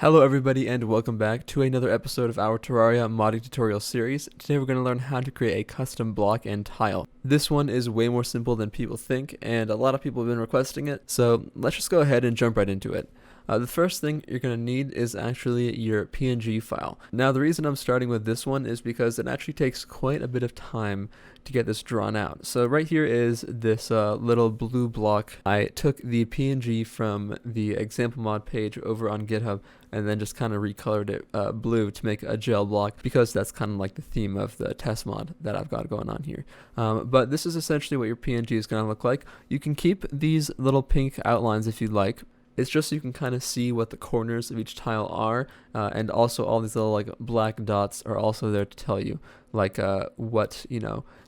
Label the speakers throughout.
Speaker 1: Hello everybody and welcome back to another episode of our Terraria modding tutorial series. Today we're going to learn how to create a custom block and tile. This one is way more simple than people think and a lot of people have been requesting it, so let's just go ahead and jump right into it. The first thing you're going to need is actually your PNG file. Now the reason I'm starting with this one is because it actually takes quite a bit of time to get this drawn out. So right here is this little blue block. I took the PNG from the example mod page over on GitHub and then just kind of recolored it blue to make a gel block because that's kind of like the theme of the test mod that I've got going on here. But this is essentially what your PNG is going to look like. You can keep these little pink outlines if you'd like. It's just so you can kind of see what the corners of each tile are, and also all these little like black dots are also there to tell you like what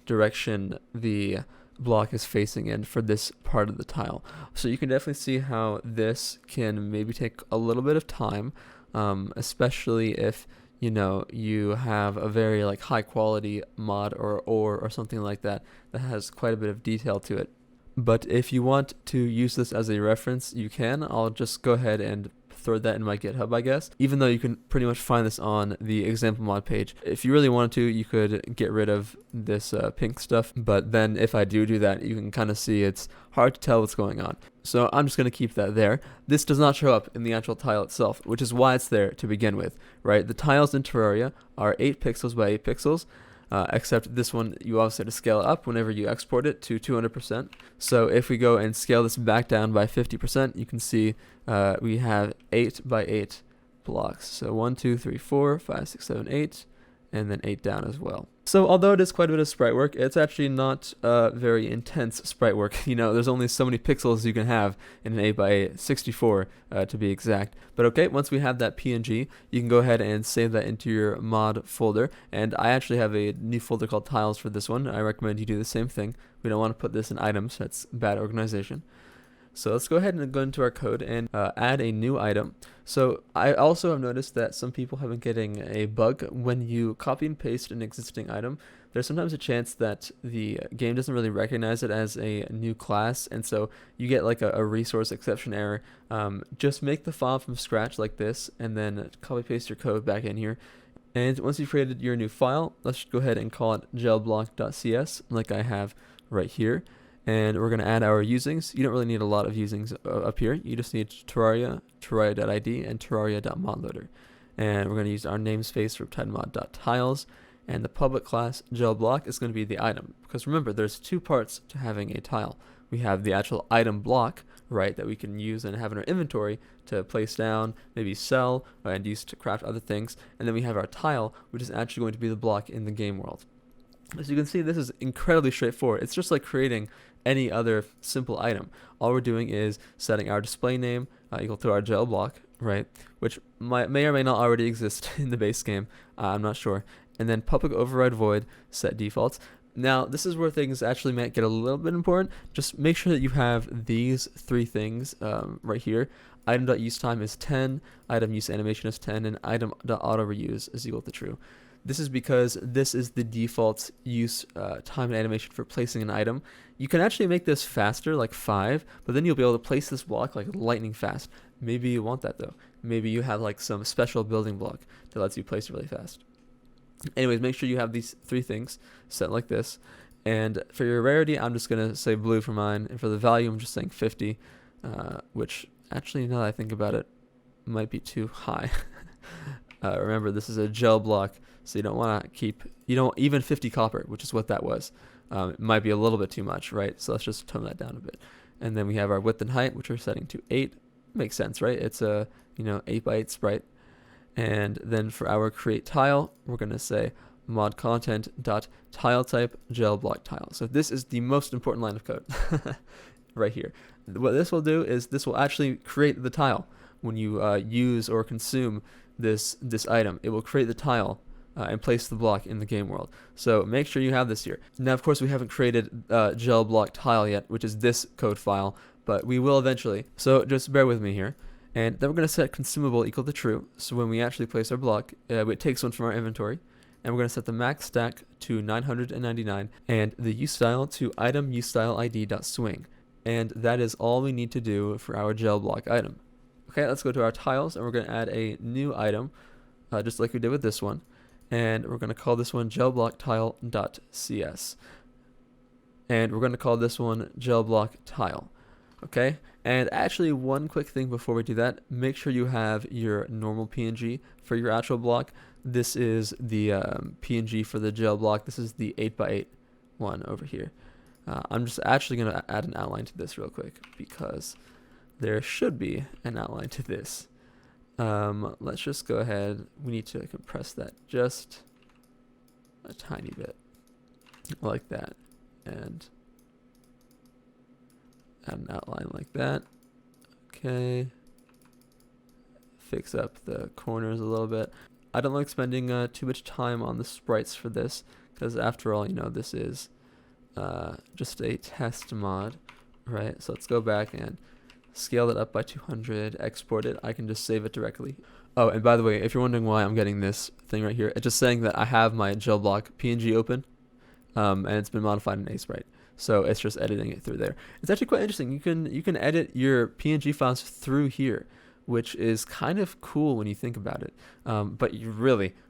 Speaker 1: direction the block is facing in for this part of the tile. So you can definitely see how this can maybe take a little bit of time, especially if you have a very like high quality mod or something like that has quite a bit of detail to it. But if you want to use this as a reference, you can. I'll just go ahead and throw that in my GitHub, I guess. Even though you can pretty much find this on the example mod page. If you really wanted to, you could get rid of this pink stuff. But then if I do that, you can kind of see it's hard to tell what's going on. So I'm just going to keep that there. This does not show up in the actual tile itself, which is why it's there to begin with, right? The tiles in Terraria are 8 pixels by 8 pixels. Except this one, you also have to scale it up whenever you export it to 200%. So if we go and scale this back down by 50%, you can see we have 8 by 8 blocks. So 1, 2, 3, 4, 5, 6, 7, 8, and then 8 down as well. So although it is quite a bit of sprite work, it's actually not very intense sprite work. There's only so many pixels you can have in an 8 by 64 to be exact. But okay, once we have that PNG, you can go ahead and save that into your mod folder. And I actually have a new folder called tiles for this one. I recommend you do the same thing. We don't want to put this in items. That's bad organization. So let's go ahead and go into our code and add a new item. So I also have noticed that some people have been getting a bug when you copy and paste an existing item. There's sometimes a chance that the game doesn't really recognize it as a new class, and so you get like a resource exception error. Just make the file from scratch like this, and then copy paste your code back in here. And once you've created your new file, let's go ahead and call it gelblock.cs like I have right here. And we're going to add our usings. You don't really need a lot of usings up here. You just need Terraria, Terraria.id, and Terraria.modloader. And we're going to use our namespace for tedmod.tiles. And the public class gelblock is going to be the item. Because remember, there's 2 parts to having a tile. We have the actual item block, right, that we can use and have in our inventory to place down, maybe sell, and use to craft other things. And then we have our tile, which is actually going to be the block in the game world. As you can see, this is incredibly straightforward. It's just like creating any other simple item. All we're doing is setting our display name equal to our gel block, right, which may or may not already exist in the base game. I'm not sure. And then public override void set defaults. Now, this is where things actually might get a little bit important. Just make sure that you have these 3 things right here. Item.useTime is 10, item use animation is 10, and item.auto-reuse is equal to true. This is because this is the default use time and animation for placing an item. You can actually make this faster, like 5, but then you'll be able to place this block like lightning fast. Maybe you want that though. Maybe you have like some special building block that lets you place it really fast. Anyways, make sure you have these 3 things set like this. And for your rarity, I'm just going to say blue for mine. And for the value, I'm just saying 50, which actually, now that I think about it, might be too high. Remember, this is a gel block, so you don't want to keep, even 50 copper, which is what that was. It might be a little bit too much, right? So let's just tone that down a bit. And then we have our width and height, which we're setting to 8. Makes sense, right? It's a 8 by 8 sprite. And then for our create tile, we're going to say mod content dot tile type gel block tile. So this is the most important line of code right here. What this will do is this will actually create the tile when you use or consume this item. It will create the tile and place the block in the game world. So make sure you have this here. Now, of course, we haven't created gel block tile yet, which is this code file, but we will eventually. So just bear with me here. And then we're going to set consumable equal to true. So when we actually place our block, it takes one from our inventory. And we're going to set the max stack to 999 and the use style to item use style id.swing. And that is all we need to do for our gel block item. Okay, let's go to our tiles, and we're going to add a new item, just like we did with this one. And we're going to call this one gelblocktile.cs. And we're going to call this one gelblocktile. Okay, and actually one quick thing before we do that, make sure you have your normal PNG for your actual block. This is the PNG for the gel block. This is the 8x8 one over here. I'm just actually going to add an outline to this real quick because there should be an outline to this. Let's just go ahead. We need to compress that just a tiny bit like that, and add an outline like that. Okay. Fix up the corners a little bit. I don't like spending too much time on the sprites for this, because after all, this is just a test mod, right? So let's go back and scale it up by 200, export it. I can just save it directly. Oh, and by the way, if you're wondering why I'm getting this thing right here, it's just saying that I have my gel block PNG open, and it's been modified in Sprite. So it's just editing it through there. It's actually quite interesting. You can edit your PNG files through here, which is kind of cool when you think about it. But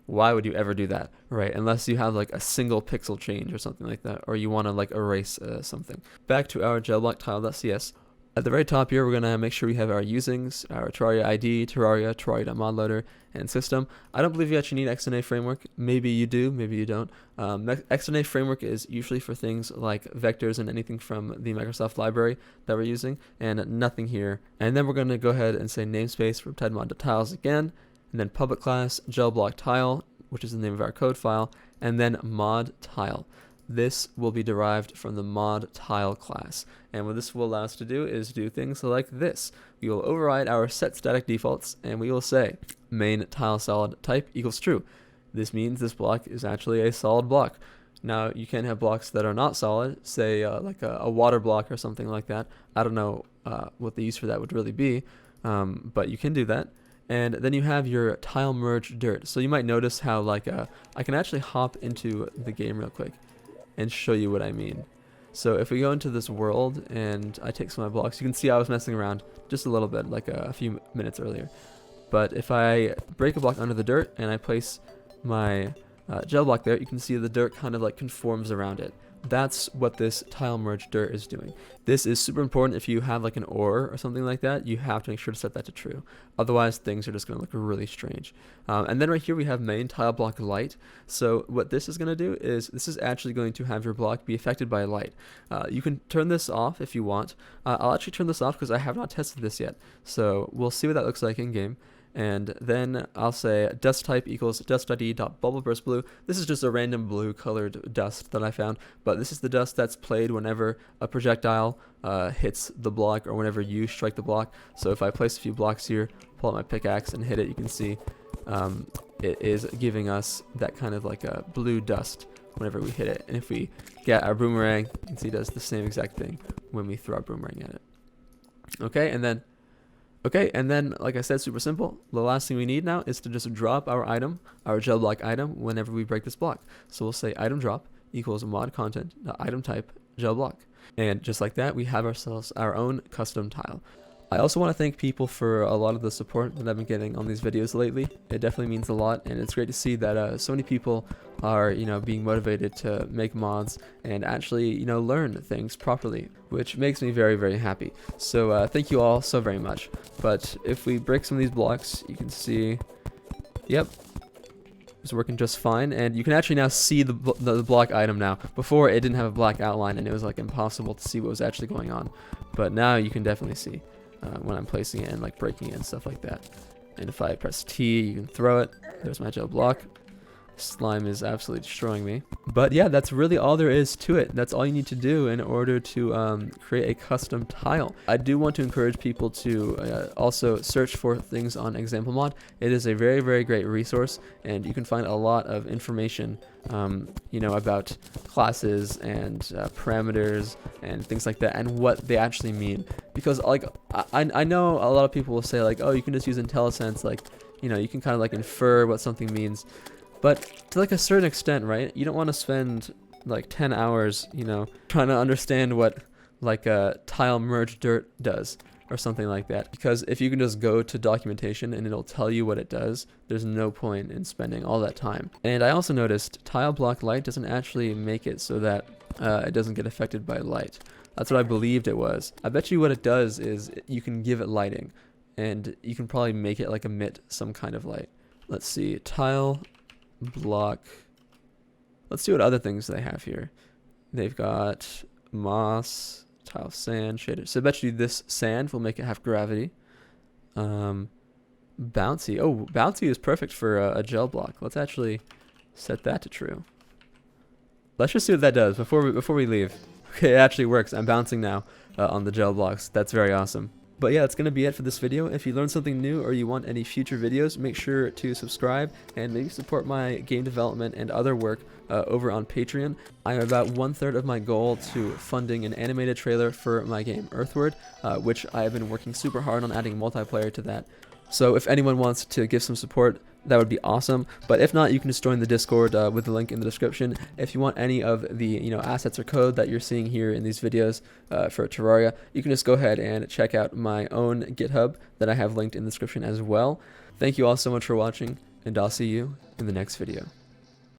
Speaker 1: why would you ever do that, right? Unless you have like a single pixel change or something like that, or you want to like erase something. Back to our gelblocktile.cs. At the very top here, we're going to make sure we have our usings, our Terraria ID, Terraria, Terraria.modloader, and system. I don't believe you actually need XNA framework. Maybe you do, maybe you don't. XNA framework is usually for things like vectors and anything from the Microsoft library that we're using, and nothing here. And then we're going to go ahead and say namespace for riptidemod.tiles again, and then public class gelblocktile, which is the name of our code file, and then mod tile. This will be derived from the mod tile class, and what this will allow us to do is do things like this. We will override our set static defaults, and we will say main tile solid type equals true. This means this block is actually a solid block. Now you can have blocks that are not solid, say like a water block or something like that. I don't know what the use for that would really be, but you can do that. And then you have your tile merge dirt. So you might notice how like I can actually hop into the game real quick and show you what I mean. So if we go into this world and I take some of my blocks, you can see I was messing around just a little bit, like a few minutes earlier. But if I break a block under the dirt and I place my gel block there, you can see the dirt kind of like conforms around it. That's what this tile merge dirt is doing. This is super important. If you have like an OR or something like that, you have to make sure to set that to true. Otherwise, things are just going to look really strange. And then right here we have main tile block light. So what this is going to do is this is actually going to have your block be affected by light. You can turn this off if you want. I'll actually turn this off because I have not tested this yet. So we'll see what that looks like in game. And then I'll say dust type equals dust.d.bubbleburstblue. This is just a random blue colored dust that I found, but this is the dust that's played whenever a projectile hits the block or whenever you strike the block. So if I place a few blocks here, pull out my pickaxe and hit it, you can see it is giving us that kind of like a blue dust whenever we hit it. And if we get our boomerang, you can see it does the same exact thing when we throw our boomerang at it. Okay, and then, like I said, super simple. The last thing we need now is to just drop our item, our gel block item, whenever we break this block. So we'll say item drop equals mod content, item type, gel block. And just like that, we have ourselves our own custom tile. I also want to thank people for a lot of the support that I've been getting on these videos lately. It definitely means a lot, and it's great to see that so many people are, being motivated to make mods and actually, learn things properly, which makes me very, very happy. So thank you all so very much. But if we break some of these blocks, you can see, yep, it's working just fine, and you can actually now see the block item now. Before, it didn't have a black outline, and it was like impossible to see what was actually going on. But now you can definitely see when I'm placing it and like breaking it and stuff like that. And if I press T, you can throw it. There's my gel block. Slime is absolutely destroying me. But yeah, that's really all there is to it. That's all you need to do in order to create a custom tile. I do want to encourage people to also search for things on Example Mod. It is a very, very great resource, and you can find a lot of information about classes and parameters and things like that, and what they actually mean. Because like I know a lot of people will say like, oh, you can just use IntelliSense, like you can kind of like infer what something means. But to like a certain extent, right? You don't want to spend like 10 hours, trying to understand what like a tile merge dirt does, or something like that. Because if you can just go to documentation and it'll tell you what it does, there's no point in spending all that time. And I also noticed tile block light doesn't actually make it so that it doesn't get affected by light. That's what I believed it was. I bet you what it does is you can give it lighting, and you can probably make it like emit some kind of light. Let's see, tile block. Let's see what other things they have here. They've got moss, tile sand, shader. So I bet you this sand will make it have gravity. Bouncy. Oh, bouncy is perfect for a gel block. Let's actually set that to true. Let's just see what that does before we leave. Okay, it actually works. I'm bouncing now on the gel blocks. That's very awesome. But yeah, that's going to be it for this video. If you learned something new or you want any future videos, make sure to subscribe and maybe support my game development and other work over on Patreon. I'm about 1/3 of my goal to funding an animated trailer for my game Earthward, which I have been working super hard on adding multiplayer to that. So if anyone wants to give some support, that would be awesome. But if not, you can just join the Discord with the link in the description. If you want any of the assets or code that you're seeing here in these videos for Terraria, you can just go ahead and check out my own GitHub that I have linked in the description as well. Thank you all so much for watching, and I'll see you in the next video.